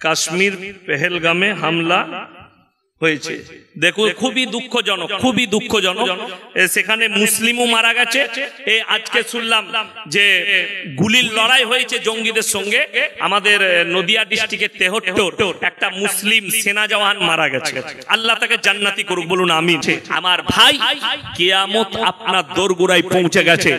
কাশ্মীর পেহেলগামে হামলা হয়েছে। দেখো খুবই দুঃখজনক, খুবই দুঃখজনক। সেখানে মুসলিমও মারা গেছে। আজকে শুনলাম যে গুলির লড়াই হয়েছে জঙ্গিদের সঙ্গে। আমাদের নদিয়া ডিস্ট্রিক্টের তেহট্টর একটা মুসলিম সেনা জওয়ান মারা গেছে। আল্লাহ তাকে জান্নাতি করুক, বলুন আমিন। আমার ভাই, কিয়ামত আপনার দোরগোড়ায় পৌঁছে গেছে।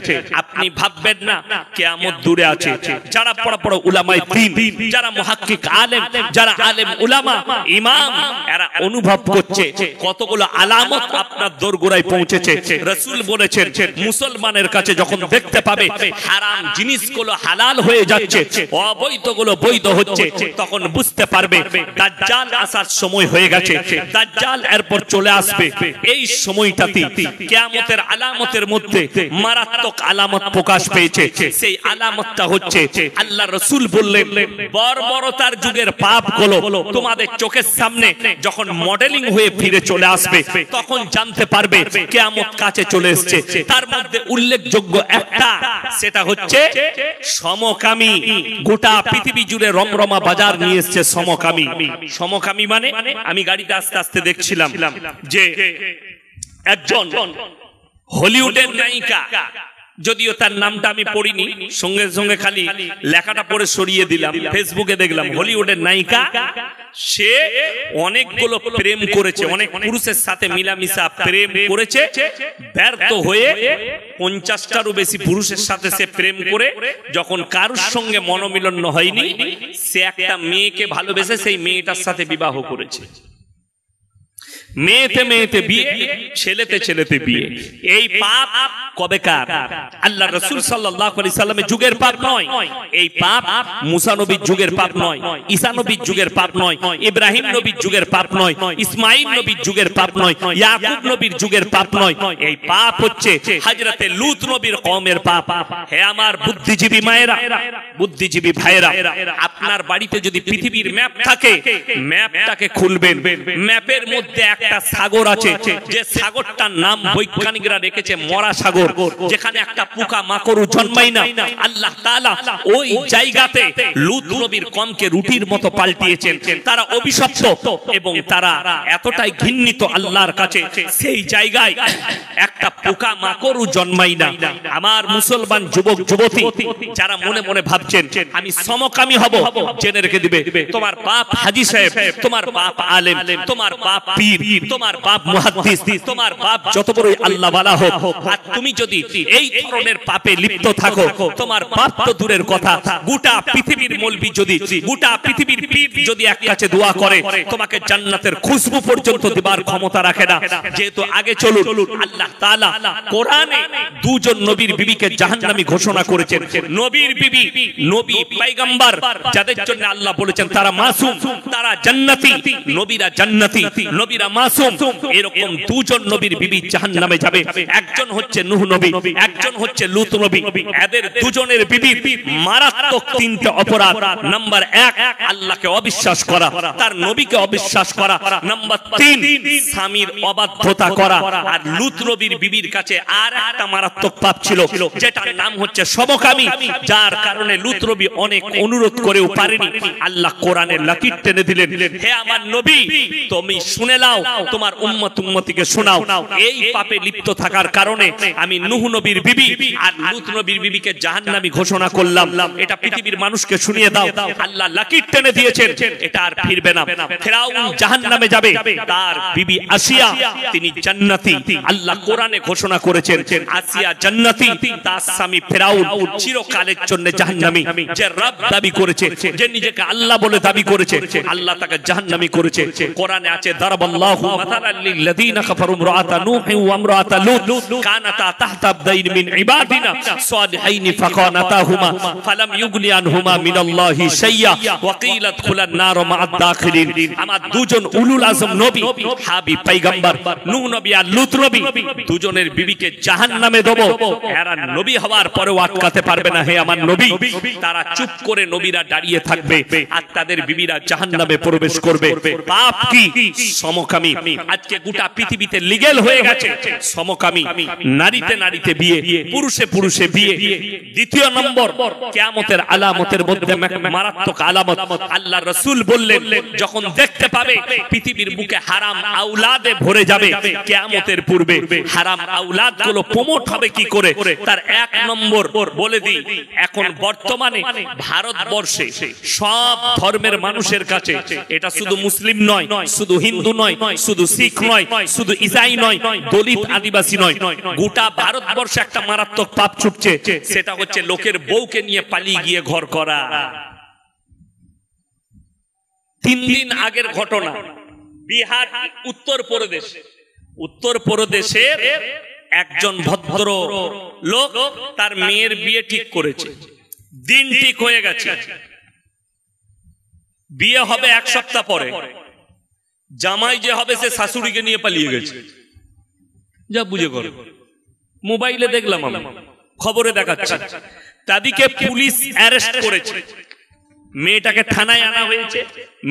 আপনি ভাববেন না কিয়ামত দূরে আছে। যারা বড় বড় উলামায়ে দ্বীন, যারা মুহাক্কিক আলেম, যারা আলেম উলামা ইমাম, এরা অনুভব করছে কতগুলো আলামত আপনার দোরগোড়ায় পৌঁছেছে। রাসূল বলেছেন মুসলমানের কাছে যখন দেখতে পাবে হারাম জিনিসগুলো হালাল হয়ে যাচ্ছে, অবৈধগুলো বৈধ হচ্ছে, তখন বুঝতে পারবে দাজ্জাল আসার সময় হয়ে গেছে। দাজ্জাল এরপর চলে আসবে। এই সময়টাতে কিয়ামতের আলামতের মধ্যে মারাত্মক আলামত প্রকাশ পেয়েছে। সেই আলামতটা হচ্ছে আল্লাহ রাসূল বললেন বর্বরতার যুগের পাপগুলো তোমাদের চোখের সামনে যখন মডেলিং হয়ে ফিরে চলে আসবে, তখন জানতে পারবে কিয়ামত কাছে চলে এসেছে। তার মধ্যে উল্লেখযোগ্য একটা, সেটা হচ্ছে সমকামী। গোটা পৃথিবী জুড়ে রমরমা বাজার নিয়ে এসেছে সমকামী। সমকামী মানে আমি গাড়িতে আস্তে আস্তে দেখছিলাম যে একজন হলিউডের নায়িকা, যদিও তার নামটা আমি পড়িনি, সঙ্গে সঙ্গে খালি লেখাটা পড়ে সরিয়ে দিলাম। ফেসবুকে দেখলাম হলিউডের নায়িকা, সে অনেকগুলো প্রেম করেছে, অনেক পুরুষের সাথে মিলামিশা প্রেম করেছে। ব্যর্থ হয়ে 50টারও বেশি পুরুষের সাথে সে প্রেম করে যখন কারোর সঙ্গে মনোমিলন হয়নি, সে একটা মেয়েকে ভালোবেসে সেই মেয়েটার সাথে বিবাহ করেছে। মেয়েতে মেয়েতে বিয়ে, ছেলেতে ছেলেতে বিয়ে। এই পাপ কবেকার? আল্লাহ রাসূল সাল্লাল্লাহু আলাইহি সাল্লামের যুগের পাপ নয়। এই পাপ মুসা নবীর যুগের পাপ নয়, ঈসা নবীর যুগের পাপ নয়, ইব্রাহিম নবীর যুগের পাপ নয়, ইসমাঈল নবীর যুগের পাপ নয়, ইয়াকুব নবীর যুগের পাপ নয়। এই পাপ হচ্ছে হযরতে লূত নবীর কওমের পাপ। হে আমার বুদ্ধিজীবী মায়েরা, বুদ্ধিজীবী ভাইরা, আপনার বাড়িতে যদি পৃথিবীর ম্যাপ থাকে, ম্যাপটাকে খুলবেন। ম্যাপের মধ্যে একটা সাগর আছে, যে সাগরটার নাম বৈজ্ঞানিকরা রেখেছে মরা সাগর, যেখানে একটা পোকা মাকড়ও জন্মায় না। আল্লাহ তাআলা ওই জায়গাতে লূত নবীর কওমকে রুটির মতো পাল্টিয়েছেন। তারা অভিশপ্ত এবং তারা এতটাই ঘৃণিত আল্লাহর কাছে, সেই জায়গায় একটা পোকা মাকড়ও জন্মায় না। আমার মুসলমান যুবক যুবতী যারা মনে মনে ভাবছেন আমি সমকামী হব, জেনে রেখে দিবে তোমার বাপ হাজী সাহেব, তোমার বাপ আলেম, তোমার বাপ পীর, তোমার বাপ মুহাদ্দিস, তোমার বাপ যত বড়ই আল্লাহ ওয়ালা হোক, আর তুমি যদি এই ধরনের পাপে লিপ্ত থাকো, তোমার বাপ তো দূরের কথা, গোটা পৃথিবীর মৌলবি যদি, গোটা পৃথিবীর পীর যদি এক কাছে দোয়া করে, তোমাকে জান্নাতের খুশবু পর্যন্ত দিবার ক্ষমতা রাখে না। যেহেতু আগে চলুন, আল্লাহ তাআলা কোরআনে দুজন নবীর বিবিকে জাহান্নামী ঘোষণা করেছেন। নবীর বিবি, নবী পয়গম্বর যাদের জন্য আল্লাহ বলেছেন তারা মাসুম, তারা জান্নাতি, নবীরা জান্নাতি, নবীরা মাসুম। এরকম দুজন নবীর বিবি জাহান্নামে যাবে। একজন হচ্ছে নূহ নবী, একজন হচ্ছে লূত নবী। এদের দুজনের বিবির মারাত্মক তিনটে অপরাধ। নাম্বার 1, আল্লাহকে অবিশ্বাস করা, তার নবীকে অবিশ্বাস করা। নাম্বার 3, স্বামীর অবাধ্যতা করা। আর লূত নবীর বিবির কাছে আর একটা মারাত্মক পাপ ছিল, যেটার নাম হচ্ছে সমকামী, যার কারণে লূত নবী অনেক অনুরোধ করেও পারেনি। আল্লাহ কোরআনের লাকির টেনে দিলেন, হে আমার নবী তুমি শুনে নাও, তোমার উম্মত উম্মতিকে শোনাও। এই পাপে লিপ্ত থাকার কারণে আমি নূহ নবীর বিবি আর লূত নবীর বিবিকে জাহান্নামী ঘোষণা করলাম। এটা পৃথিবীর মানুষকে শুনিয়ে দাও। আল্লাহ লাকির টেনে দিয়েছেন, এটা আর ফিরবে না। ফিরাউন জাহান্নামে যাবে, তার বিবি আসিয়া তিনি জান্নাতি। আল্লাহ কোরআনে ঘোষণা করেছেন আসিয়া জান্নাতি, তার স্বামী ফিরাউন চিরকালের জন্য জাহান্নামী। যে রব দাবি করেছে, যে নিজেকে আল্লাহ বলে দাবি করেছে, আল্লাহ তাকে জাহান্নামী করেছে। কোরআনে আছে দারাবাল্লাহু মাসালাল লিল্লাযিনা কাফারু ইমরাআতা নূহ ওয়া ইমরাআতা লূত কানাতা তাহতা আবদাইন মিন ইবাদিনা সালিহাইন ফাকানাতাহুমা ফালাম ইউগনি আনহুমা মিনাল্লাহি শাইয়া ওয়া কিলা আদখুলান নার মা'আদ দাখিলিন। আমার দুজন উলুল আজম নবী, হাবিব পয়গম্বর নূহ নবী আর লূত নবী, দুজনের বিবিকে জাহান্নামে দেব। এরা নবী হওয়ার পরেও আটকাতে পারবে না। হে আমার নবী, তারা চুপ করে নবীরা দাঁড়িয়ে থাকবে আর তাদের বিবিরা জাহান্নামে প্রবেশ করবে। পাপ কি? সমকামী। আজকে গোটা পৃথিবীতে লিগ্যাল হয়ে গেছে সমকামী। নারীতে নারীতে নারীতে বিয়ে, পুরুষে পুরুষে বিয়ে। দ্বিতীয় নম্বর কিয়ামতের আলামতের মধ্যে মারাত্মক আলামত, আল্লাহ রাসূল বললেন যখন দেখতে পাবে পৃথিবীর বুকে হারাম আওলাদে ভরে যাবে, কিয়ামতের পূর্বে হারাম আওলাদ গুলো প্রমোট হবে কি করে, তার এক নম্বর বলে দিই। এখন বর্তমানে ভারতবর্ষে সব ধর্মের মানুষের কাছে, এটা শুধু মুসলিম নয়, শুধু হিন্দু নয়, শুধু শিখ নয়, শুধু ইসাই নয়, দলিত আদিবাসী নয়, গোটা ভারতবর্ষে একটা মারাত্মক পাপ ছুটছে, সেটা হচ্ছে লোকের বউকে নিয়ে পালিয়ে গিয়ে ঘর করা। 3 দিন আগের ঘটনা, বিহার উত্তর প্রদেশের একজন ভদ্র লোক তার মেয়ের বিয়ে ঠিক করেছে, দিন ঠিক হয়ে গেছে, বিয়ে হবে 1 সপ্তাহ পরে। জামাই যে হবে সে শাশুড়িকে নিয়ে পালিয়ে গেছে। যা বুঝে করো, মোবাইলে দেখলাম, আমি খবরে দেখাচ্ছে, তাদেরকে পুলিশ অ্যারেস্ট করেছে, মেয়েটাকে থানায় আনা হয়েছে।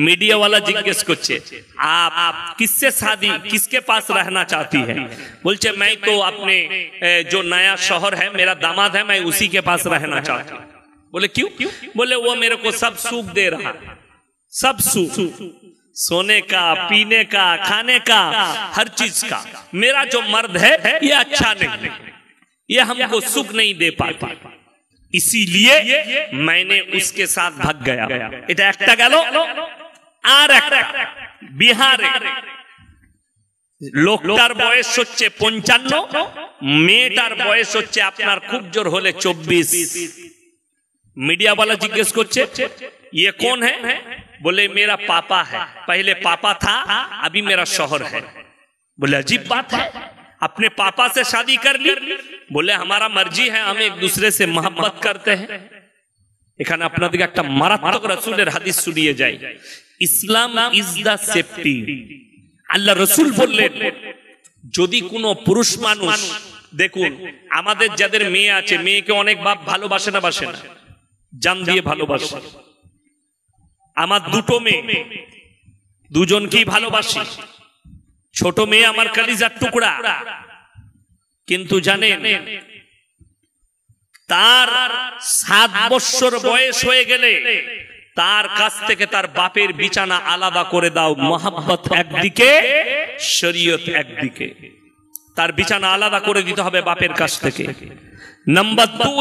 मीडिया वाला जिज्ञेस করছে आप किससे शादी किसके पास रहना चाहती है, बोलते मैं तो अपने जो नया शौहर है मेरा दामाद है, मैं उसी के पास रहना चाहती हूँ। बोले क्यों? बोले वो मेरे को सब सुख दे रहा, सब सुख, सोने का, पीने का, खाने का, हर चीज का। मेरा जो मर्द है ये अच्छा नहीं, ये हमको सुख नहीं दे पाता, इसीलिए मैंने उसके साथ भाग गया। এটা একটা গেল। আর একটা বিহারে লোকটার বয়স হচ্ছে 55, মেয়েটার বয়স হচ্ছে আপনার খুব জোর হলে 24। मीडिया वाला जिज्ञेस করছে ये कौन है? बोले मेरा पापा है, पहले पापा था अभी मेरा शौहर है। बोले अजीब बात है, अपने पापा से शादी कर ली? बोले हमारा मर्जी है, हम एक दूसरे से मोहब्बत करते हैं। এখানে আপনাদেরকে একটা মারাত্মক রাসূলের হাদিস শুনিয়ে যাই। ইসলাম ইজ দা সেফটি। আল্লাহ রাসূল বললেন যদি কোনো পুরুষ মানুষ, দেখুন আমাদের যাদের মেয়ে আছে, মেয়েকে অনেক বাপ ভালোবাসে না, বাসে না, জান দিয়ে ভালোবাসে। আমার দুটো মেয়ে, দুজনকেই ভালোবাসি। ছোট মেয়ে আমার কলিজার টুকরা, কিন্তু জানেন তার 7 বছর বয়স হয়ে গেলে তার কাছ থেকে তার বাপের বিছানা আলাদা করে দাও। মোহাব্বত একদিকে, শরীয়ত একদিকে, তার বিছানা আলাদা করে দিতে হবে বাপের কাছ থেকে। নাম্বার 2,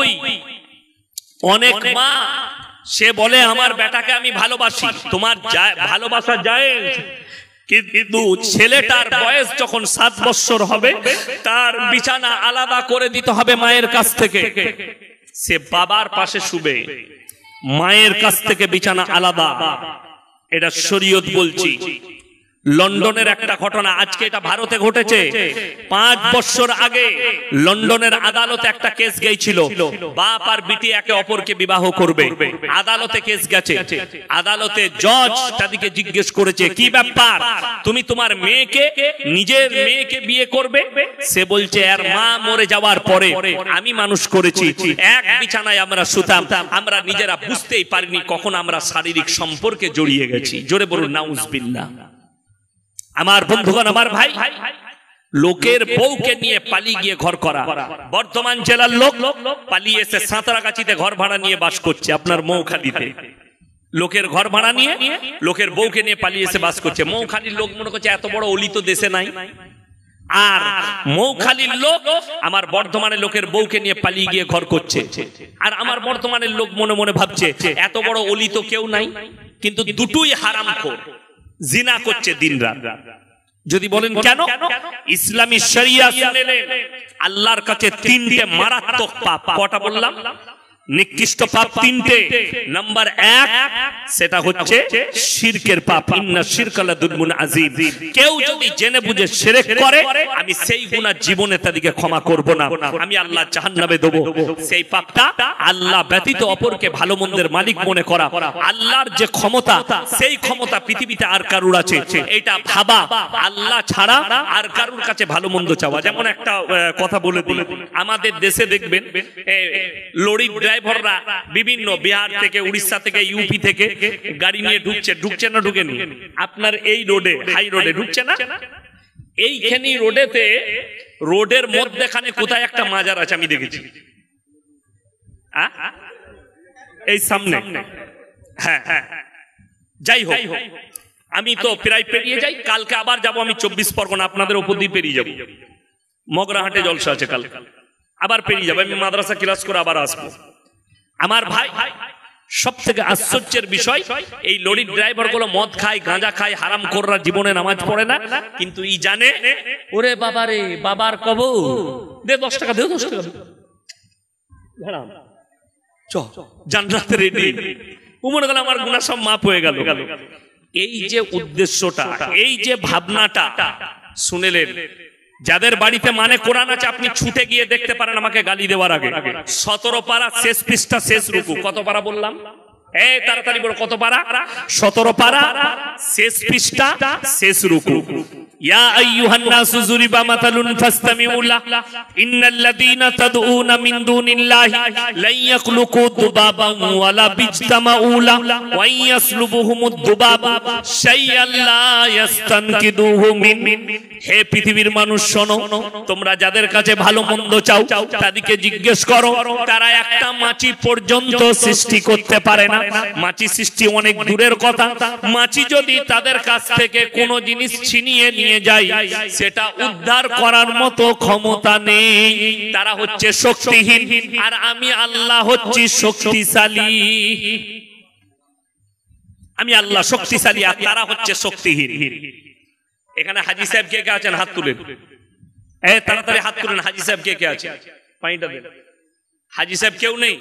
অনেক মা সে বলে আমার বেটাকে আমি ভালোবাসি, তোমার ভালোবাসা যায়, কিন্তু ছেলেটার বয়স যখন 7 বছর হবে তার বিছানা আলাদা করে দিতে হবে মায়ের কাছ থেকে। সে বাবার পাশে শুবে, মায়ের কাছ থেকে বিছানা আলাদা, এটা শরীয়ত বলছি। লন্ডনের একটা ঘটনা, আজকে এটা ভারতে ঘটেছে। 5 বছর আগে লন্ডনের আদালতে একটা কেস গিয়েছিল, বাপ আর বিটি একে অপরকে বিবাহ করবে। আদালতে কেস গেছে, আদালতে জজ তাদেরকে জিজ্ঞেস করেছে কি ব্যাপার, তুমি তোমার মেয়েকে, নিজের মেয়েকে বিয়ে করবে? সে বলছে এর মা মরে যাওয়ার পরে আমি মানুষ করেছি, এক বিছানায় আমরা শুতাম, আমরা নিজেরা বুঝতেই পারিনি কখন আমরা শারীরিক সম্পর্কে জড়িয়ে গেছি। জোরে বলুন নাউজুবিল্লাহ। আমার বন্ধুগণ, আমার ভাই, লোকের বউকে নিয়ে পালিয়ে গিয়ে ঘর করা। বর্ধমান জেলার লোক পালিয়ে এসে সাঁতরাগাছিতে ঘর ভাড়া নিয়ে বাস করছে, আপনার মৌখালীতে। লোকের ঘর ভাড়া নিয়ে লোকের বউকে নিয়ে পালিয়ে এসে বাস করছে। মৌখালীর লোক মনে করছে এত বড় অলি তো দেশে নাই। আর মৌখালীর লোক আমার বর্ধমানের লোকের বউকে নিয়ে পালিয়ে গিয়ে ঘর করছে। আর আমার বর্ধমানের লোক মনে মনে ভাবছে এত বড় অলি তো কেউ নাই। কিন্তু দুটোই হারামখোর, জিনা করছে দিনরাত। যদি বলেন কেন? ইসলামী শরিয়া শুনেলেন আল্লাহর কাছে 3টে মারাত্মক পাপ। কটা বললাম? নিকৃষ্ট পাপ 3টে। নাম্বার 1 সেটা হচ্ছে শিরকের পাপ। ইন্না শিরকা লাযুলমুন আযীম। কেউ যদি জেনে বুঝে শিরক করে, আমি সেই গুনাহ জীবনে তাদেরকে ক্ষমা করব না, আমি আল্লাহ জাহান্নামে দেব। সেই পাপটা আল্লাহ ব্যতীত অপরকে ভালো মন্দের মালিক মনে করা। আল্লাহর যে ক্ষমতা, সেই ক্ষমতা পৃথিবীতে আর কারুর আছে এটা ভাবা, আল্লাহ ছাড়া আর কারুর কাছে ভালো মন্দ চাওয়া। যেমন একটা কথা বলে দিই, আমাদের দেশে দেখবেন লরি ড্রাইভাররা বিভিন্ন বিহার থেকে, উড়িষ্যা থেকে, ইউপি থেকে গাড়ি নিয়ে ঢুকছে না ঢুকেনি? আপনার এই রোডে, হাই রোডে ঢুকছে না? এইখানে রোডেতে, রোডের মধ্যেখানে কোথায় একটা মাজার আছে আমি দেখেছি, এই সামনে। হ্যাঁ হ্যাঁ, যাই হোক, আমি তো প্রায় পেরিয়ে যাই। কালকে আবার যাব আমি 24 পরগনা, আপনাদের উপর দিয়ে পেরিয়ে যাব। মগরাহাটে জলসা আছে কালকে, আবার পেরিয়ে যাবো। আমি মাদ্রাসা ক্লাস করে আবার আসবো। আমার ভাই, সব থেকে আশ্চর্যের বিষয়, এই লরির ড্রাইভার গুলো মদ খায়, গাঁজা খায়, হারাম খোররা, জীবনে নামাজ পড়ে না, কিন্তু ই জানে ওরে বাবা রে, বাবার কবর দে 10 টাকা, দে 10 টাকা, জান্নাতে রেডি। মনে গেল আমার গুনাহ সব মাফ হয়ে গেল। এই যে উদ্দেশ্যটা, এই যে ভাবনাটা শুনেলেন, যাদের বাড়িতে মানে কোরআন আছে আপনি ছুটে গিয়ে দেখতে পারেন আমাকে গালি দেওয়ার আগে। 17 পারা শেষ পৃষ্ঠা শেষ রুকু। কত পারা বললাম? এই তাড়াতাড়ি বলো কত পারা? 17 পারা শেষ পৃষ্ঠা শেষ রুকু। ইয়া আইয়ুহান নাসু যুরিবা মাতালুন ফাসতামিউ লাহ ইন্নাল্লাযীনা তাদউনা মিন দুনিল্লাহি লা ইয়াখলুকু দুবাবান ওয়ালা বিজতামাউ লাহ ওয়া ইয়াসলুবুহুমুদ দুবাবু শাইআন লা ইয়াস্তানকিদুহু মিন। হে পৃথিবীর মানুষ শোনো, তোমরা যাদের কাছে ভালো মন্দ চাও তাদেরকে জিজ্ঞেস করো, তারা একটা মাছি পর্যন্ত সৃষ্টি করতে পারে না। মাছি সৃষ্টি অনেক দূরের কথা, মাছি যদি তাদের কাছ থেকে কোনো জিনিস ছিনিয়ে নিয়ে যায় সেটা উদ্ধার করার মতো ক্ষমতা নেই। তারা হচ্ছে শক্তিহীন, আর আমি আল্লাহ হচ্ছি শক্তিশালী। আমি আল্লাহ শক্তিশালী, আর তারা হচ্ছে শক্তিহীন। এখানে হাজী সাহেব কে কে আছেন? হাত তুলেন, তাড়াতাড়ি হাত তুলেন। হাজী সাহেব কে কে আছে? পানিটা দেন। হাজী সাহেব কেউ নেই?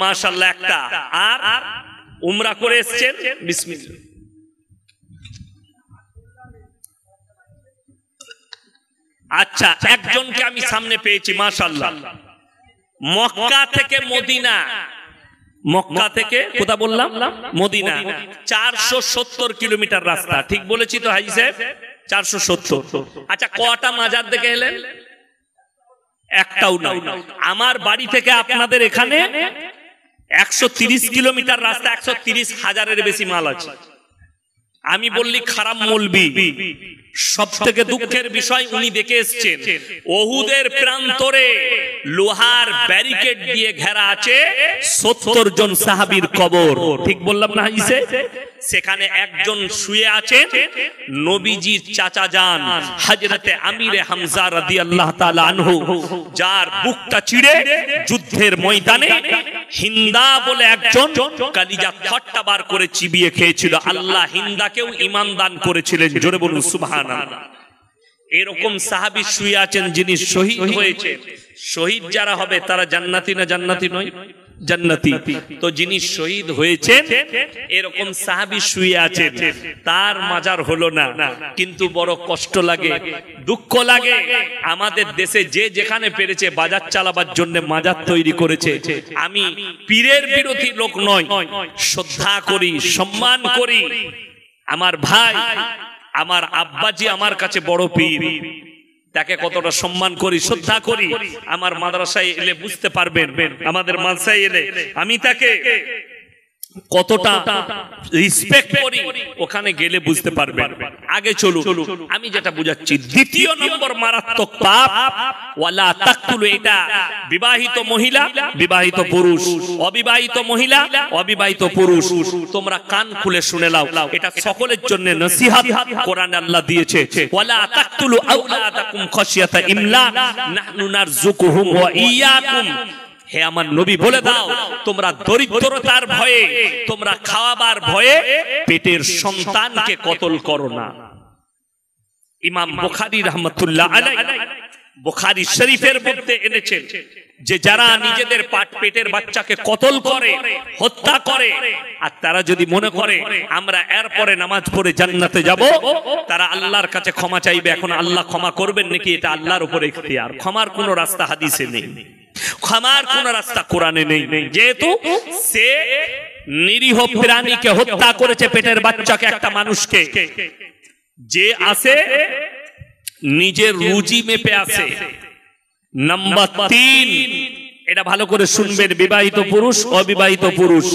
মাশাআল্লাহ একটা। আর উমরা করে এসেছেন? বিসমিল্লাহ। আচ্ছা, একজনকে আমি সামনে পেয়েছি মাশাআল্লাহ। মক্কা থেকে মদিনা, মক্কা থেকে কোথা বললাম? মদিনা। 470 কিলোমিটার রাস্তা। ঠিক বলেছি তো হাজী সাহেব? 470। আচ্ছা, কটা মাজার দেখে এলেন? একটাও নাই। আমার বাড়ি থেকে আপনাদের এখানে 130 কিলোমিটার রাস্তা, 130,000-এর বেশি মাল আছে। আমি বললি খারাপ মৌলবি। সব থেকে দুঃখের বিষয়, উনি দেখে এসছেন ওহুদের প্রান্তরে লোহার ব্যারিকেড দিয়ে ঘেরা আছে 70 জন সাহাবীর কবর। ঠিক বললাম না হাজী সাহেব? সেখানে একজন শুয়ে আছেন নবীজির চাচা যান হযরতে আমিরে হামজা রাদিয়াল্লাহু তাআলা আনহু, যার বুকটা চিড়ে যুদ্ধের ময়দানে হিন্দা বলে একজন কলিজা ঠট্টা বার করে চিবিয়ে খেয়েছিল। আল্লাহ হিন্দাকেও ঈমান দান করেছিলেন। জোরে বলুন সুবহানাল্লাহ। এরকম সাহাবী শুয়ে আছেন যিনি শহীদ হয়েছে। শহীদ যারা হবে তারা জান্নাতি না জান্নাতি নয়? জান্নাতি। তো যিনি শহীদ হয়েছেন এরকম সাহাবী শুয়ে আছেন, তার মাজার হলো না। কিন্তু বড় কষ্ট লাগে, দুঃখ লাগে। আমাদের দেশে যে যেখানে পেরেছে বাজার চালাবার জন্য মাজার তৈরি করেছে। আমি পীরের বিরোধী লোক নয়, শ্রদ্ধা করি, সম্মান করি। আমার ভাই, আমার আব্বাজি আমার কাছে বড় পীর, তাকে কতটা সম্মান করি, শ্রদ্ধা করি। আমার মাদ্রাসায় এলে বুঝতে পারবেন, আমাদের মাদ্রাসায় এলে আমি তাকে কতটা রেসপেক্ট করি, ওখানে গেলে বুঝতে পারবেন। আগে চলুন, আমি যেটা বুঝাচ্ছি, দ্বিতীয় নম্বর মারাত্মক পাপ ওয়ালা তাকতুলু। এটা বিবাহিত মহিলা, বিবাহিত পুরুষ, অবিবাহিত মহিলা, অবিবাহিত পুরুষ, তোমরা কান খুলে শুনে নাও, এটা সকলের জন্য নসিহত কোরআনে আল্লাহ দিয়েছে। ওয়ালা তাকতুলু আওলাদাকুম খাশিয়াতা ইমলাক নাহনু নারযুকুহুম ওয়া ইয়াকুম। হে আমার নবী বলে দাও, তোমরা দরিদ্রতার ভয়ে, তোমরা খাওয়াবার ভয়ে পেটের সন্তানকে কতল করো না। ইমাম বুখারী রাহমাতুল্লাহ আলাইহি বুখারী শরীফের মধ্যে এনেছেন যে যারা নিজেদের পেটের বাচ্চাকে কতল করে, হত্যা করে, আর তারা যদি মনে করে আমরা এরপরে নামাজ পড়ে জান্নাতে যাব, তারা আল্লাহর কাছে ক্ষমা চাইবে। এখন আল্লাহ ক্ষমা করবেন নাকি এটা আল্লাহর উপর ইখতিয়ার। ক্ষমার কোনো রাস্তা হাদিসে নেই, ক্ষমার কোন রাস্তা কোরআনে নেই। যেহেতু সে নিরীহ প্রাণীকে হত্যা করেছে, পেটের বাচ্চাকে, একটা মানুষকে, যে আসে নিজের রুজি মেপে আসে। নাম্বার 3, এটা ভালো করে শুনবেন, বিবাহিত পুরুষ, অবিবাহিত পুরুষ,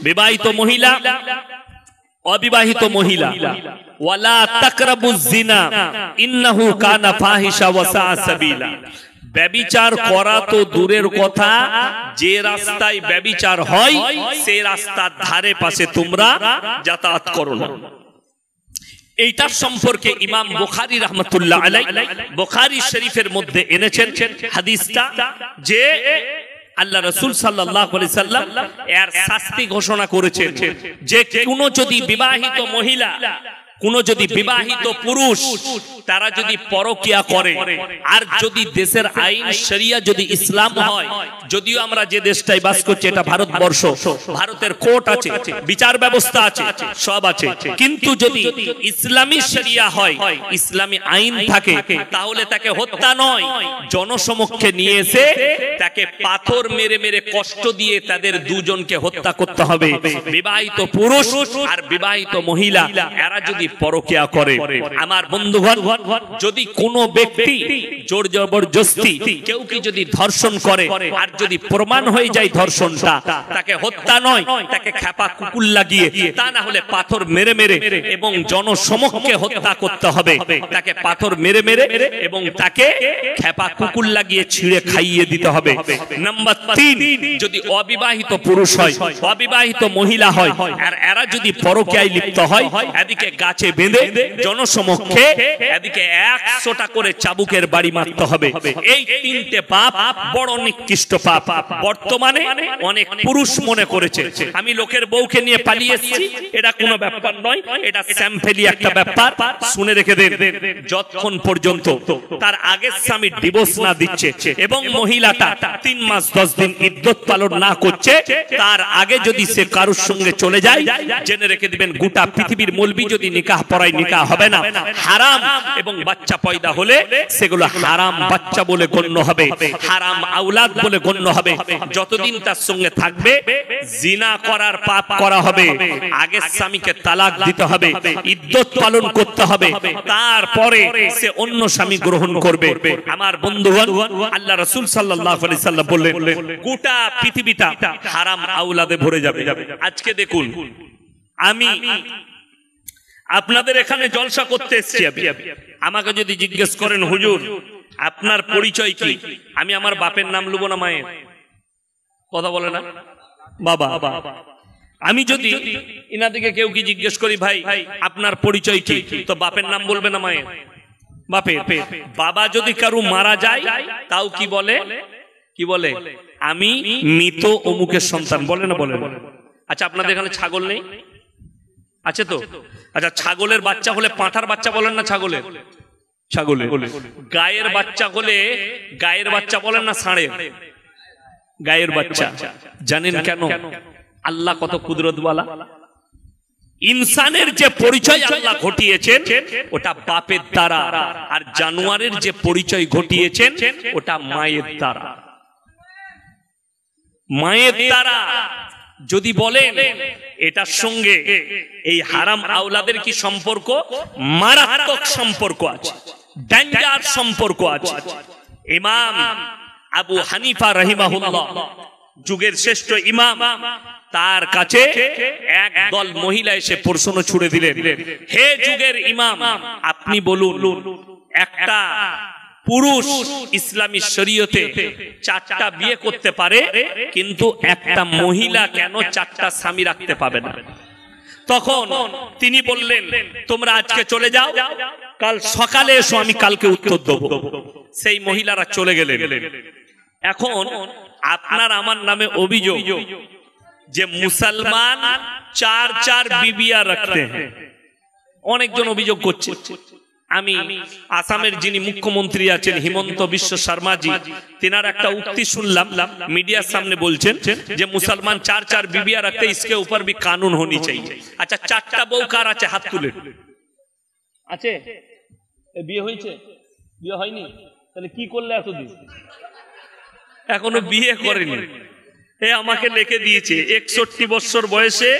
বিবাহিত মহিলা, অবিবাহিত মহিলা, ওয়ালা তাকরাবুজ জিনা ইন্নাহু কানা ফাহিশা ওয়া সাআ সাবিলা। ব্যভিচার করা তো দূরের কথা, যে রাস্তায় ব্যভিচার হয় সেই রাস্তার ধারে পাশে তোমরা যাতায়াত করো না। এইটার সম্পর্কে ইমাম বুখারী রাহমাতুল্লাহ আলাইহি বুখারী শরীফের মধ্যে এনেছেন হাদিসটা, যে আল্লাহ রাসূল সাল্লাল্লাহু আলাইহি সাল্লাম এর শাস্তি ঘোষণা করেছেন যে কোনো যদি বিবাহিত মহিলা, কোন যদি বিবাহিত পুরুষ তারা যদি পরকিয়া করে, আর যদি দেশের আইন শরিয়া যদি ইসলাম হয়, যদিও আমরা যে দেশটাই বাস করছি এটা ভারতবর্ষ, ভারতের কোর্ট আছে, বিচার ব্যবস্থা আছে, সব আছে, কিন্তু যদি ইসলামী শরিয়া হয়, ইসলামী আইন থাকে, তাহলে তাকে হত্যা নয়, জনসমক্ষে নিয়ে এসে তাকে পাথর মেরে মেরে কষ্ট দিয়ে তাদের দুজনকে হত্যা করতে হবে। বিবাহিত পুরুষ আর বিবাহিত মহিলা এরা যদি পরকিয়া করে, আমার বন্ধুগণ, যদি কোনো ব্যক্তি জোর জবরদস্তি কেউ কি যদি ধর্ষণ করে, আর যদি প্রমাণ হয়ে যায় ধর্ষণটা, তাকে হত্যা নয়, তাকে খেপা কুকুর লাগিয়ে, তা না হলে পাথর মেরে মেরে এবং জনসমক্ষে হত্যা করতে হবে। তাকে পাথর মেরে মেরে এবং তাকে খেপা কুকুর লাগিয়ে ছিঁড়ে খাইয়ে দিতে হবে। নাম্বার 3, যদি অবিবাহিত পুরুষ হয়, অবিবাহিত মহিলা হয়, আর এরা যদি পরকীয়ায় লিপ্ত হয়, এদিকে গাছে বেঁধে জনসমক্ষে এদিকে 100টা করে চাবুকের বাড়ি মারতে হবে। এই 3টে পাপ বড় নিকৃষ্ট পাপ। বর্তমানে অনেক পুরুষ মনে করেছে আমি লোকের বউকে নিয়ে পালিয়ে এসেছি, এটা কোনো ব্যাপার নয়, এটা স্যাম্পেলি একটা ব্যাপার। শুনে রেখে দেন, যতক্ষণ পর্যন্ত তার আগের স্বামী ডিভোর্স না দিচ্ছে এবং মহিলাটা 3 মাস 10 দিন ইদ্যত পালন না করছে, তার আগে যদি সে কারোর সঙ্গে চলে যায়, জেনে রেখে দিবেন গোটা পৃথিবীর মৌলবি যদি নিকাহ পড়ায়, নিকাহ হবে না, হারাম। এবং বাচ্চা পয়দা হলে সেগুলো হারাম বাচ্চা বলে গণ্য হবে, হারাম আওলাদ বলে গণ্য হবে। যতদিন তার সঙ্গে থাকবে জিনা করার পাপ করা হবে, আগের স্বামীকে তালাক দিতে হবে, ইদ্যত পালন করতে হবে, তারপরে সে অন্য স্বামী গ্রহণ করবে। আমার বন্ধুগণ, আল্লাহ রাসূল সাল্লাল্লাহু আলাইহি সাল্লাম বললেন গোটা পৃথিবীটা হারাম আওলাদে ভরে যাবে। আজকে দেখুন, আমি আপনাদের এখানে জলসা করতে এসেছি, আমাকে যদি জিজ্ঞেস করেন হুজুর আপনার পরিচয় কি, আমি আমার বাপের নাম লুবো না মায়ের? কথা বলে না বাবা। আমি যদি ইনাদিকে কেউ কি জিজ্ঞেস করি ভাই আপনার পরিচয় কি, তো বাপের নাম বলবে না মায়ের? বাপের। বাবা যদি কারু মারা যায় তাও কি বলে? কি বলে? আমি মৃত অমুকের সন্তান, বলে না? বলে। আচ্ছা, আপনাদের এখানে ছাগল নেই? আছে তো? আচ্ছা, ছাগলের বাচ্চা হলে পাঁঠার বাচ্চা বলেন না ছাগলের? ছাগলের। গায়ের বাচ্চা হলে গায়ের বাচ্চা বলেন না ষাঁড়ের? গায়ের বাচ্চা। জানেন কেন? আল্লাহ কত কুদরতওয়ালা। ইনসানের যে পরিচয় আল্লাহ ঘটিয়েছেন ওটা বাপের দ্বারা, আর জানোয়ারের যে পরিচয় ঘটিয়েছেন ওটা মায়ের দ্বারা। মায়ের দ্বারা। যদি বলেন এটার সঙ্গে এই হারাম আওলাদের কি সম্পর্ক? মারাত্মক সম্পর্ক আছে, ডেঞ্জার সম্পর্ক আছে। ইমাম আবু হানিফা রাহিমাহুল্লাহ, যুগের শ্রেষ্ঠ ইমাম, তার কাছে একদল মহিলা এসে প্রশ্ন ছুড়ে দিলেন, হে যুগের ইমাম, আপনি বলুন একটা পুরুষ ইসলামী শরীয়তে 4টা বিয়ে করতে পারে, কিন্তু একটা মহিলা কেন 4টা স্বামী রাখতে পাবে না? তখন তিনি বললেন তোমরা আজকে চলে যাও, কাল সকালে এসো, আমি কালকে উত্তর দেব। সেই মহিলারা চলে গেলেন। এখন আপনার আমার নামে অভিযোগ যে মুসলমান 4 বিবিয়া রাখতে हैं। অনেকজন অভিযোগ করছে। আমি আসামের যিনি মুখ্যমন্ত্রী আছেন হিমন্ত বিশ্ব শর্মাজি, তিনার একটা উক্তি শুনলাম মিডিয়ার সামনে, বলছেন যে মুসলমান 4 বিবিয়া রাখতে, इसके ऊपर भी कानून होनी चाहिए। আচ্ছা, 4টা বউ কার আছে? হাত তুলে। আছে? বিয়ে হয়েছে? বিয়ে হয়নি? তাহলে কি করলে এতদিন? এখনো বিয়ে করেনি। আমাকে লিখে দিয়েছে 61 বছর বয়সে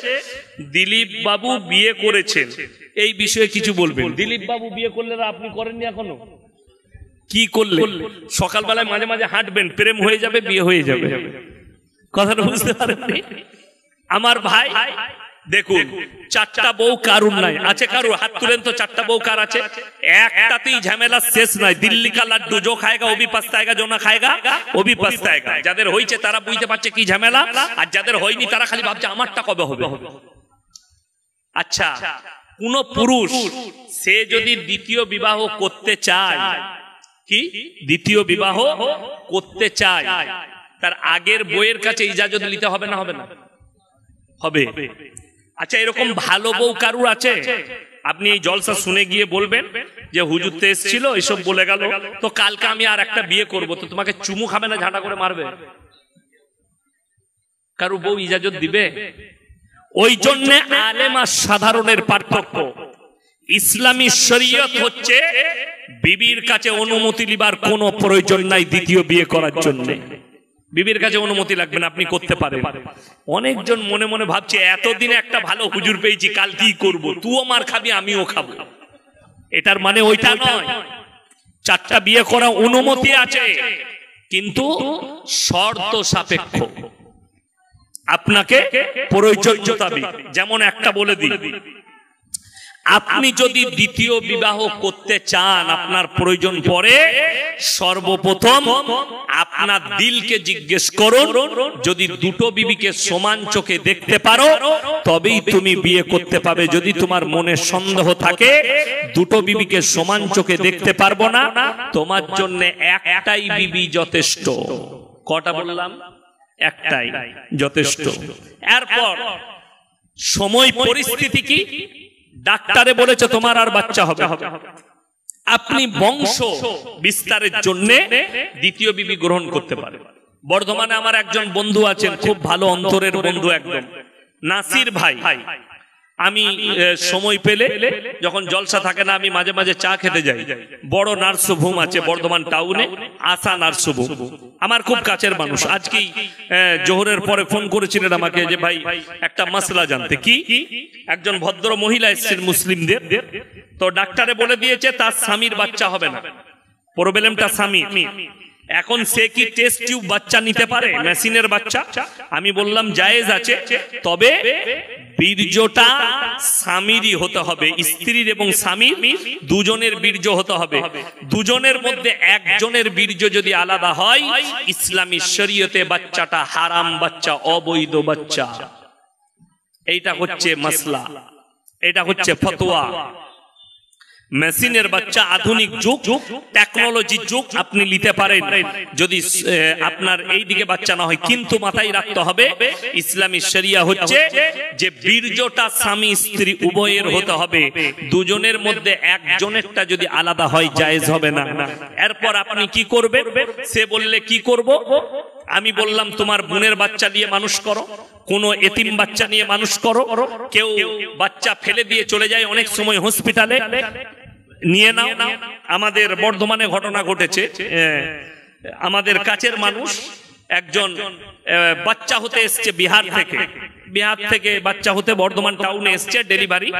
দিলীপ বাবু বিয়ে করেছেন, এই বিষয়ে কিছু বলবেন। দিলীপ বাবু বিয়ে করলে আপনি করেননি এখনো? কি করলে? সকালবেলায় মাঝে মাঝে হাঁটবেন, প্রেম হয়ে যাবে, বিয়ে হয়ে যাবে। কথাটা বুঝতে পারেননি? আমার ভাই দেখুন চারটা বউ কারুর নাই, আছে কারুর? হাত তুলেন তো, চারটা বউ কার আছে? একটাতেই ঝামেলা শেষ নাই। দিল্লি কা লাড্ডু জো খায়গা ও ভি পস্তায়েগা, জো না খায়গা ও ভি পস্তায়েগা। যাদের হয়েছে তারা বুঝতে পারছে কি ঝামেলা, আর যাদের হয়নি তারা খালি ভাবছে আমারটা কবে হবে। আচ্ছা, কোন পুরুষ সে যদি দ্বিতীয় বিবাহ করতে চায়, কি দ্বিতীয় বিবাহ করতে চায়, তার আগের বউয়ের কাছে ইজাজত নিতে হবে না? হবে না? হবে। আচ্ছা, এরকম ভালো বউ কারুর আছে? আপনি এই জলসা শুনে গিয়ে বলবেন যে হুজুর তো এসেছিল এইসব বলে গেল, তো কালকে আমি আর একটা বিয়ে করব, তো তোমাকে চুমু খাবে না ঝাঁটা করে মারবে? কারু বউ ইজাজত দিবে? ওই জন্য আলেম আর সাধারণের পার্থক্য। ইসলামী শরীয়ত হচ্ছে বিবির কাছে অনুমতি লিবার কোনো প্রয়োজন নাই দ্বিতীয় বিয়ে করার জন্য। বিবির কাছে অনুমতি লাগবে না, আপনি করতে পারেন। অনেকজন মনে মনে ভাবছে এতদিনে একটা ভালো হুজুর পেয়েছি, কাল কি করব, তুইও মার খাবি আমিও খাবো। এটার মানে ওইটা নয়। চারটা বিয়ে করা অনুমতি আছে, কিন্তু শর্ত সাপেক্ষ। আপনাকে প্রয়োজন মোতাবেক। যেমন একটা বলে দিই, আপনি যদি দ্বিতীয় বিবাহ করতে চান, আপনার প্রয়োজন পড়ে, সর্বপ্রথম আপনার দিলকে জিজ্ঞেস করুন, যদি দুটো বিবিকে সমান চোখে দেখতে পারো তবেই তুমি বিয়ে করতে পাবে। যদি তোমার মনে সন্দেহ থাকে দুটো বিবিকে সমান চোখে দেখতে পারবো না, তোমার জন্য একটাই বিবি যথেষ্ট। কটা বললাম? একটাই যথেষ্ট। এরপর সময় পরিস্থিতি কি, ডাক্তারে বলেছে তোমার আর বাচ্চা হবে, আপনি বংশ বিস্তারের জন্য দ্বিতীয় বিবি গ্রহণ করতে পারেন। বর্ধমানে আমার একজন বন্ধু আছেন, খুব ভালো অন্তরের বন্ধু একদম, নাসির ভাই। আমি সময় পেলে, যখন জলসা থাকে না, আমি মাঝে মাঝে চা খেতে যাই। বড় নার্সিংহোম আছে বর্ধমান টাউনে, আশা নার্সিংহোম, আমার খুব কাছের মানুষ। আজকেই জোহরের পরে ফোন করেছিলেন আমাকে যে ভাই একটা মাসলা জানতে। কি, একজন ভদ্র মহিলা এসেছেন মুসলিমদের, তো ডাক্তারে বলে দিয়েছে তার স্বামীর বাচ্চা হবে না, প্রবলেমটা স্বামী। এখন সে কি টেস্ট টিউব বাচ্চা নিতে পারে, মেশিনের বাচ্চা? আমি বললাম জায়েজ আছে, তবে বীর্যটা স্বামীরই হতে হবে, স্ত্রীর এবং স্বামীর দুজনের বীর্য হতে হবে। দুজনের মধ্যে একজনের বীর্য যদি আলাদা হয়, ইসলামী শরীয়তে বাচ্চাটা হারাম বাচ্চা, অবৈধ বাচ্চা। এইটা হচ্ছে মাসলা, এটা হচ্ছে ফতোয়া। মেশিনের বাচ্চা আধুনিক যুগ, টেকনোলজির যুগ, আপনি নিতে পারেন যদি আপনার এই দিকে বাচ্চা না হয়। কিন্তু মাথায় রাখতে হবে ইসলামী শরিয়া হচ্ছে যে বীর্যটা স্বামী স্ত্রী উভয়ের হতে হবে, দুজনের মধ্যে একজনেরটা যদি আলাদা হয় জায়েজ হবে না। এরপর আপনি কি করবেন? সে বললে কি করব? আমি বললাম তোমার বোনের বাচ্চা নিয়ে মানুষ করো, কোন এতিম বাচ্চা নিয়ে মানুষ করো। কেউ বাচ্চা ফেলে দিয়ে চলে যায় অনেক সময় হসপিটালে, নিয়ে নাও। আমাদের বর্ধমানে ঘটনা ঘটেছে, আমাদের কাছের মানুষ একজন বাচ্চা হতে এসছে বিহার থেকে বাচ্চা হতে বর্ধমান টাউনে এসছে ডেলিভারি।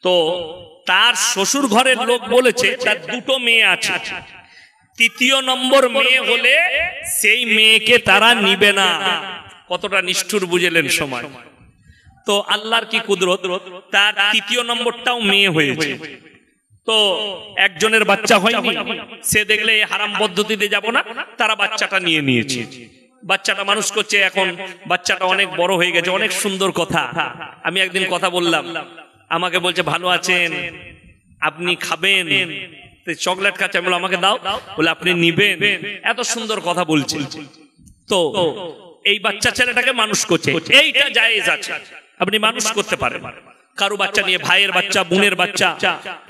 তো তার শ্বশুর ঘরের লোক বলেছে তার দুটো মেয়ে আছে, তৃতীয় নম্বর মেয়ে হলে সেই মেয়েকে তারা নিবে না। কতটা নিষ্ঠুর বুঝলেন সময়। তো আল্লাহর কি কুদরত, তার তৃতীয় নম্বরটাও মেয়ে হয়েছে। তো একজনের বাচ্চা হয়নি, সে দেখলে হারাম পদ্ধতিতে যাব না, তারা বাচ্চাটা নিয়ে নিয়েছে। বাচ্চাটা মানুষ করছে, এখন বাচ্চাটা অনেক বড় হয়ে গেছে, অনেক সুন্দর কথা। আমি একদিন কথা বললাম, আমাকে বলছে ভালো আছেন, আপনি খাবেন, চকলেট খাচ্ছে, আমি বললাম আমাকে দাও, বলে আপনি নিবেন, এত সুন্দর কথা বলছে। তো এই বাচ্চা ছেলেটাকে মানুষ করছে, এইটা জায়েজ আছে, আপনি মানুষ করতে পারেন। কারো বাচ্চা নিয়ে, ভাইয়ের বাচ্চা, বোনের বাচ্চা,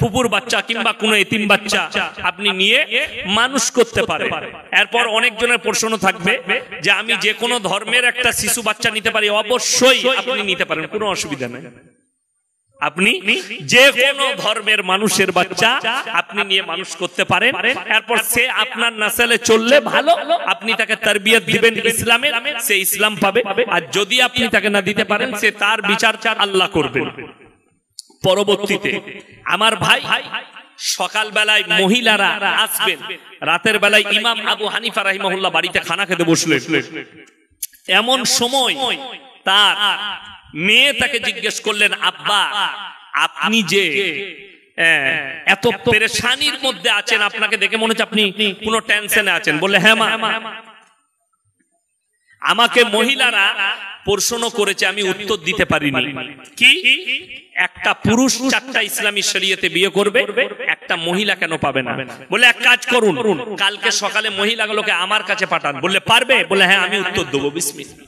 ফুপুর বাচ্চা কিংবা কোনো এতিম বাচ্চা আপনি নিয়ে মানুষ করতে পারেন। এরপর অনেকজনের প্রশ্ন থাকবে যে আমি যে কোনো ধর্মের একটা শিশু বাচ্চা নিতে পারি। অবশ্যই আপনি নিতে পারেন, কোনো অসুবিধা নেই। আপনি যে কোনো ধর্মের মানুষের বাচ্চা আপনি নিয়ে মানুষ করতে পারেন। এরপর সে আপনার নাসলে চললে ভালো, আপনি তাকে তারবিয়ত দিবেন ইসলামের, সে ইসলাম পাবে। আর যদি আপনি তাকে না দিতে পারেন, সে তার বিচার আল্লাহ করবেন। পরবর্তীতে আমার ভাই, সকাল বেলায় মহিলারা আসবেন, রাতের বেলায় ইমাম আবু হানিফা রাহিমাহুল্লাহ বাড়িতে খানা খেতে বসলেন। এমন সময় তার মেয়ে তাকে জিজ্ঞেস করলেন, আব্বা আপনি যে এত পেরেশানির মধ্যে আছেন, আপনাকে দেখে মনে হচ্ছে আপনি কোনো টেনশনে আছেন। বললে, হ্যাঁ মা, আমাকে মহিলারা প্রশ্ন করেছে, আমি উত্তর দিতে পারিনি। কি, একটা পুরুষ 4টা ইসলামী শরীয়তে বিয়ে করবে, একটা মহিলা কেন পাবে না? বলে, এক কাজ করুন, কালকে সকালে মহিলাগুলোকে আমার কাছে পাঠান। বললে, পারবে? বলে, হ্যাঁ আমি উত্তর দেবো, বিসমিল্লাহ।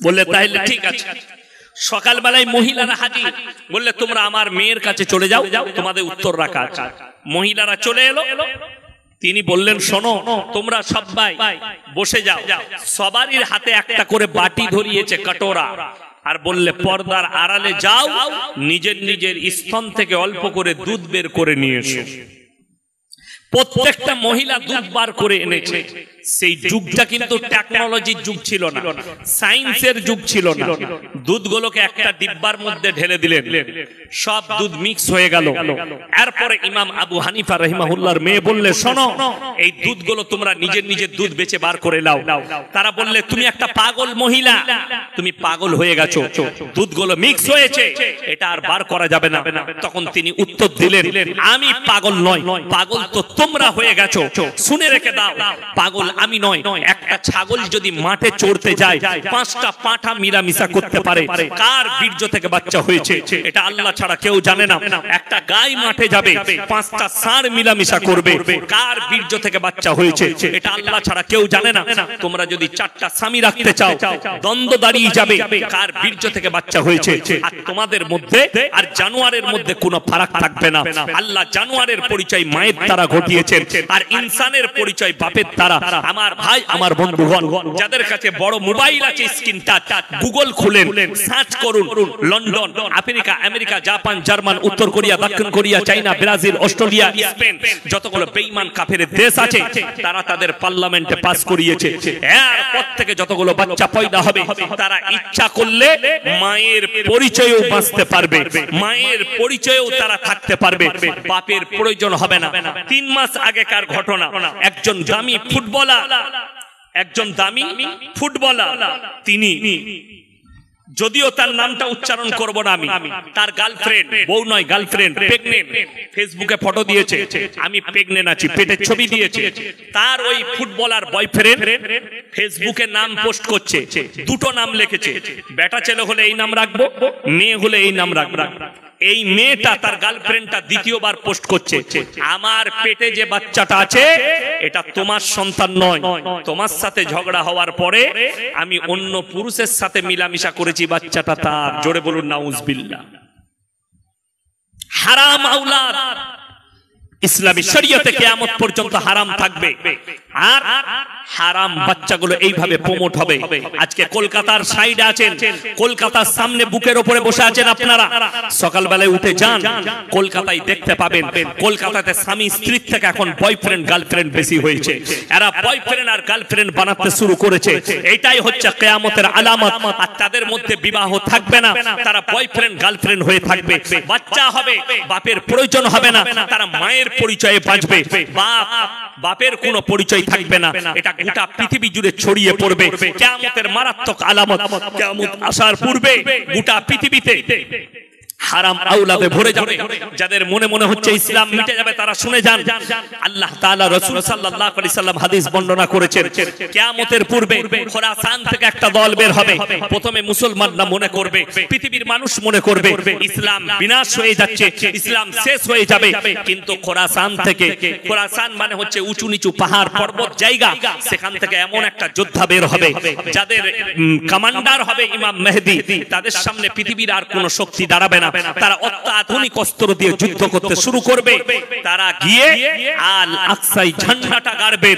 বললে, তাহলে ঠিক আছে। সকালবেলায় মহিলারা হাজির। বললে, তোমরা আমার মেয়ের কাছে চলে যাও, তোমাদের উত্তর রাখা আছে। মহিলারা চলে এলো। তিনি বললেন, শোনো, তোমরা সবাই বসে যাও। সবারই হাতে একটা করে বাটি ধরিয়েছে, কটোরা। আর বললে, পর্দার আড়ালে যাও, নিজের নিজের স্তন থেকে অল্প করে দুধ বের করে নিয়ে এসো। প্রত্যেকটা মহিলা দুধ বার করে এনেছে। সেই যুগটা কিন্তু টেকনোলজির যুগ ছিল না, সায়েন্সের যুগ ছিল না। দুধগুলোকে একটা ডিব্বার মধ্যে ঢেলে দিলেন, সব দুধ মিক্স হয়ে গেল। এরপরে ইমাম আবু হানিফা রাহিমাহুল্লাহর মেয়ে বললে, শোনো, এই দুধগুলো তোমরা নিজের নিজের দুধ বেচে বার করে নাও। তারা বললে, তুমি একটা পাগল মহিলা, তুমি পাগল হয়ে গেছো, দুধগুলো মিক্স হয়েছে, এটা আর বার করা যাবে না। তখন তিনি উত্তর দিলেন, আমি পাগল নয়, পাগল তো তোমরা হয়ে গেছো। শুনে রেখে দাও, পাগল আমি নয়। একটা ছাগল যদি মাঠে চড়তে যায়, 5টা পাঁঠা মিলামিশা করতে পারে। কার বীর্য থেকে বাচ্চা হয়েছে এটা আল্লাহ ছাড়া কেউ জানে না। একটা গাই মাঠে যাবে, 5টা ষাঁড় মিলামিশা করবে। কার বীর্য থেকে বাচ্চা হয়েছে এটা আল্লাহ ছাড়া কেউ জানে না। তোমরা যদি 4টা স্বামী রাখতে চাও, দ্বন্দ্ব দাঁড়িয়ে যাবে, কার বীর্য থেকে বাচ্চা হয়েছে। আর তোমাদের মধ্যে আর জানোয়ারের মধ্যে কোনো ফারাক থাকবে না। আল্লাহ জানোয়ারের পরিচয় মায়ের দ্বারা ঘটিয়েছেন, আর ইনসানের পরিচয় বাপের দ্বারা। আমার ভাই, আমার বন্ধুগণ, যাদের কাছে বড় মোবাইল আছে, স্ক্রিন টাচ, গুগল খুলেন, সার্চ করুন, London, Africa, America, Japan, German, উত্তর কোরিয়া, দক্ষিণ কোরিয়া, চাইনা, ব্রাজিল, অস্ট্রেলিয়া, স্পেন, যতগুলো বেঈমান কাফেরের দেশ আছে, তারা তাদের পার্লামেন্টে পাস করিয়েছে। এরপর থেকে যতগুলো বাচ্চা পয়দা হবে, তারা ইচ্ছা করলে মায়ের পরিচয়েও বাঁচতে পারবে, মায়ের পরিচয়েও তারা থাকতে পারবে, বাপের প্রয়োজন হবে না। 3 মাস আগেকার ঘটনা, একজন দামি ফুটবলার, তিনি, যদিও তার নামটা উচ্চারণ করব না আমি, তার গার্লফ্রেন্ড, বউ নয় গার্লফ্রেন্ড, প্রেগনেন্ট, ফেসবুকে ফটো দিয়েছে, আমি প্রেগনেন্ট আছি, পেটের ছবি দিয়েছে। তার ওই ফুটবলার বয়ফ্রেন্ড ফেসবুকে নাম পোস্ট করছে, 2টো নাম লিখেছে, বেটা ছেলে হলে এই নাম রাখবো, মেয়ে হলে এই নাম রাখবো। এই মেয়েটা, তার গার্লফ্রেন্ডটা দ্বিতীয়বার পোস্ট করছে, আমার পেটে যে বাচ্চাটা আছে এটা তোমার সন্তান নয়, তোমার সাথে ঝগড়া হওয়ার পরে আমি অন্য পুরুষের সাথে মিলামিশা করেছি, বাচ্চাটা তার। জোরে বলুন নাউজুবিল্লাহ। হারাম আওলাদ ইসলামী শরীয়তে কিয়ামত পর্যন্ত হারাম থাকবে, আর হারাম বাচ্চাগুলো এইভাবে প্রমোট হবে। আজকে কলকাতার সাইডে আছেন, কলকাতার সামনে বুকের উপরে বসে আছেন আপনারা, সকালবেলায় উঠে যান, কলকাতায় দেখতে পাবেন, কলকাতাতে স্বামী স্ত্রীর থেকে এখন বয়ফ্রেন্ড গার্লফ্রেন্ড বেশি হয়েছে। এরা বয়ফ্রেন্ড আর গার্লফ্রেন্ড বানাতে শুরু করেছে। এটাই হচ্ছে কিয়ামতের আলামত। আর তাদের মধ্যে বিবাহ থাকবে না, তারা বয়ফ্রেন্ড গার্লফ্রেন্ড হয়ে থাকবে। বাচ্চা হবে, বাপের প্রয়োজন হবে না, তারা মায়ের পরিচয়ে বাঁচবে। বাপের কোনো পরিচয় থাকবে না। এটা গোটা পৃথিবী জুড়ে ছড়িয়ে পড়বে। কিয়ামতের মারাত্মক আলামত, কিয়ামত আসার পূর্বে গোটা পৃথিবীতে হারাম আওলাদে ভরে যাবে। যাদের মনে মনে হচ্ছে ইসলাম মিটে যাবে, তারা শুনে যান, আল্লাহ তাআলা, রাসূল সাল্লাল্লাহু আলাইহি সাল্লাম হাদিস বর্ণনা করেছেন, কিয়ামতের পূর্বে খোরাসান থেকে একটা দল বের হবে। প্রথমে মুসলমানরা মনে করবে, পৃথিবীর মানুষ মনে করবে ইসলাম বিনাশ হয়ে যাচ্ছে, ইসলাম শেষ হয়ে যাবে। কিন্তু খোরাসান থেকে, খোরাসান মানে হচ্ছে উঁচু নিচু পাহাড় পর্বত জায়গা, সেখান থেকে এমন একটা যোদ্ধা বের হবে, যাদের কমান্ডার হবে ইমাম মেহেদী। তাদের সামনে পৃথিবীর আর কোনো শক্তি দাঁড়াবে না। তারা অত্যাধুনিক অস্ত্র দিয়ে যুদ্ধ করতে শুরু করবে। তারা গিয়ে আল আকসাই ঝান্ডাটা গাড়বে।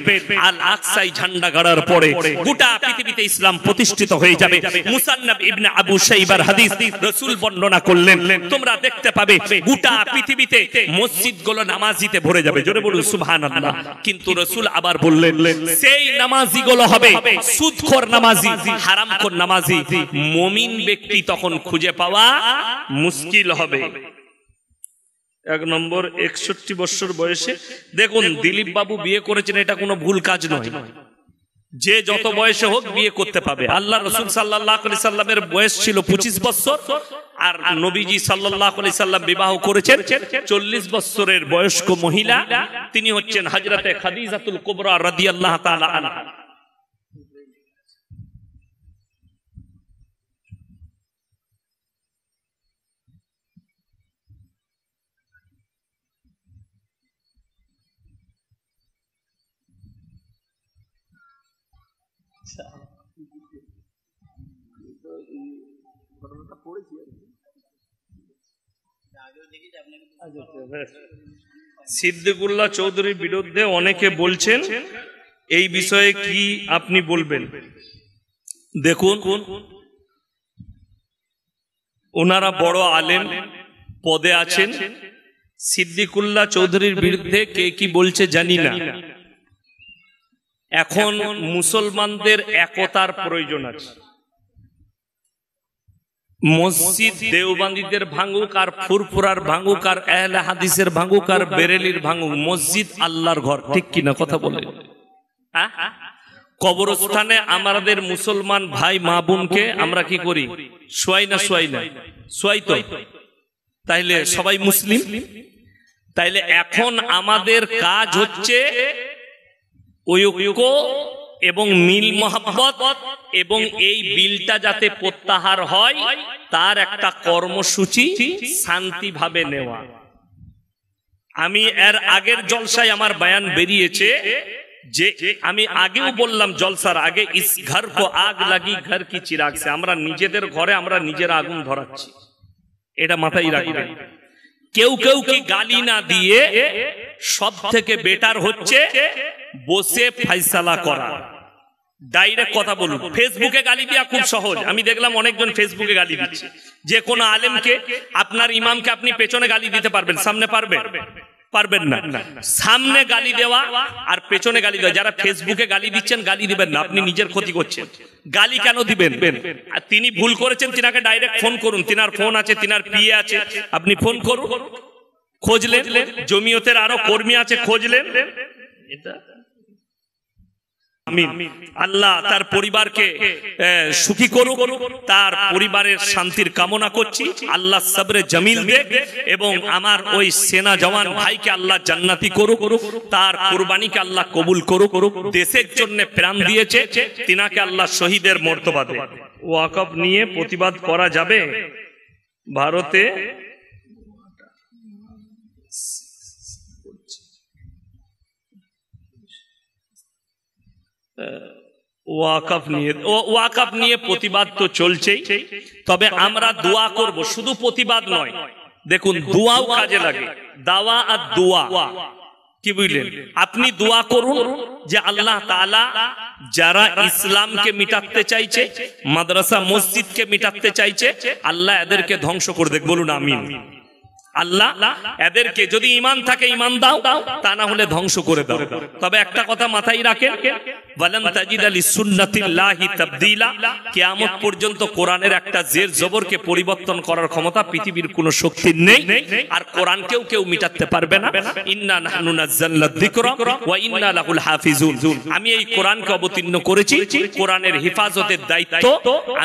আল আকসাই ঝান্ডা গাড়ার পরে গোটা পৃথিবীতে ইসলাম প্রতিষ্ঠিত হয়ে যাবে। মুসান্নাফ ইবনে আবু শাইবার হাদিস, রাসূল বর্ণনা করলেন, তোমরা দেখতে পাবে গোটা পৃথিবীতে মসজিদগুলো নামাজিতে ভরে যাবে। জোরে বলুন সুবহানাল্লাহ। কিন্তু রাসূল আবার বললেন, সেই নামাজিগুলো হবে সুদখোর নামাজি, হারামখোর নামাজি। মুমিন ব্যক্তি তখন খুঁজে পাওয়া মুশকিল হবে। 1 নম্বর, 61 বছর বয়সে দেখুন দিলীপ বাবু বিয়ে করেছেন, এটা কোনো ভুল কাজ নয়। যে যত বয়সে হোক বিয়ে করতে পাবে। আল্লাহ রাসূল সাল্লাল্লাহু আলাইহি সাল্লামের বয়স ছিল 25 বছর, আর নবীজি সাল্লাল্লাহু আলাইহি সাল্লাম বিবাহ করেছেন 40 বছরের বয়স্ক মহিলা, তিনি হচ্ছেন হযরতে খাদিজাতুল কুবরা রাদিয়াল্লাহু তাআলা আনহা। সিদ্দিকুল্লাহ চৌধুরীর বিরুদ্ধে অনেকে বলছেন, এই বিষয়ে কি আপনি বলবেন? দেখুন, ওনারা বড় আলেম পদে আছেন। সিদ্দিকুল্লাহ চৌধুরীর বিরুদ্ধে কে কি বলছে জানি না। এখন মুসলমানদের একতার প্রয়োজন আছে। মসজিদ দেওবন্দীদের ভাঙুক, আর ফুরফুরার ভাঙুক, আর আহলে হাদিসের ভাঙুক, আর বেরেলির ভাঙুক, মসজিদ আল্লাহর ঘর, ঠিক কিনা কথা বলে? কবরস্থানে আমাদের মুসলমান ভাই মা বোনকে আমরা কি করি? শোয়াই না শোয়াই না? শোয়াই তো। তাইলে সবাই মুসলিম। তাইলে এখন আমাদের কাজ হচ্ছে ঐক্য এবং মিল মহব্বত, এবং এই বিলটা যাতে প্রত্যাহার হয় তার একটা কর্মসূচি শান্তিভাবে নেওয়া। আমি এর আগের জলসায় আমার বয়ান বেরিয়েছে যে আমি আগেও বললাম জলসার আগে, ইস ঘর কো আগ লাগি ঘর কি চিরাগ সে, আমরা নিজেদের ঘরে আমরা নিজের আগুন ধরাচ্ছি, এটা মাথায় রাখবেন। কেউ কেউ কি গালি না দিয়ে সব থেকে বেটার হচ্ছে বসে ফয়সালা করা, ডাইরেক্ট কথা বলুন। ফেসবুকে গালি দেওয়া খুব সহজ, আমি দেখলাম অনেকজন ফেসবুকে গালি দিচ্ছে। যে কোনো আলেমকে, আপনার ইমামকে আপনি পেছনে গালি দিতে পারবেন, সামনে পারবেন? পারবেন না। সামনে গালি দেওয়া আর পেছনে গালি দেওয়া, যারা ফেসবুকে গালি দিচ্ছেন গালি দিবেন না, আপনি নিজের ক্ষতি করছেন। গালি কেন দিবেন? তিনি ভুল করেছেন, তিনাকে ডাইরেক্ট ফোন করুন, তিনার ফোন আছে, তিনার পিএ আছে, আপনি ফোন করুন, খোঁজলেন, জমিয়তের আরো কর্মী আছে, খোঁজলেন। এটা আল্লাহ তার পরিবারকে সুখী করুক, তার পরিবারের শান্তির কামনা করছি। আল্লাহ সবরে জামিল দেখ, এবং আমার ওই সেনা জওয়ান ভাইকে আল্লাহ জান্নাতি করুক, তার কুরবানিকে আল্লাহ কবুল করুক। দেশের জন্য প্রাণ দিয়েছে, তিনাকে আল্লাহ শহীদের মর্তবা দেয়। ওয়াকফ নিয়ে প্রতিবাদ করা যাবে? ভারতে ওয়াকফ নিয়ে প্রতিবাদ তো চলছেই, তবে আমরা দোয়া করব, শুধু প্রতিবাদ নয়। দেখুন, দোয়াও কাজে লাগে, দাওয়া আর দোয়া, কি বুঝলেন? আপনি দোয়া করুন যে আল্লাহ তাআলা যারা ইসলামকে মিটাতে চাইছে, মাদ্রাসা মসজিদকে মিটাতে চাইছে, আল্লাহ এদেরকে ধ্বংস করে দেখ, বলুন আমিন। আল্লাহ এদেরকে যদি ঈমান থাকে ঈমান দাও, তা না হলে ধ্বংস করে দাও। তবে একটা কথা মাথায় রাখেন, ওয়ালান তাজিদা লিসুন্নাতিল্লাহি তাবদীলা, কিয়ামত পর্যন্ত কোরআনের একটা জের জবরকে পরিবর্তন করার ক্ষমতা পৃথিবীর কোনো শক্তির নেই, আর কোরআনকেও কেউ মিটাতে পারবে না। ইন্না নাহনু নাযালনা যিকরা ওয়া ইন্না লাহুল হাফিজুন। আমি এই কোরআনকে অবতীর্ণ করেছি, কোরআনের হেফাজতের দায়িত্ব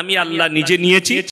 আমি আল্লাহ নিজে নিয়েছি।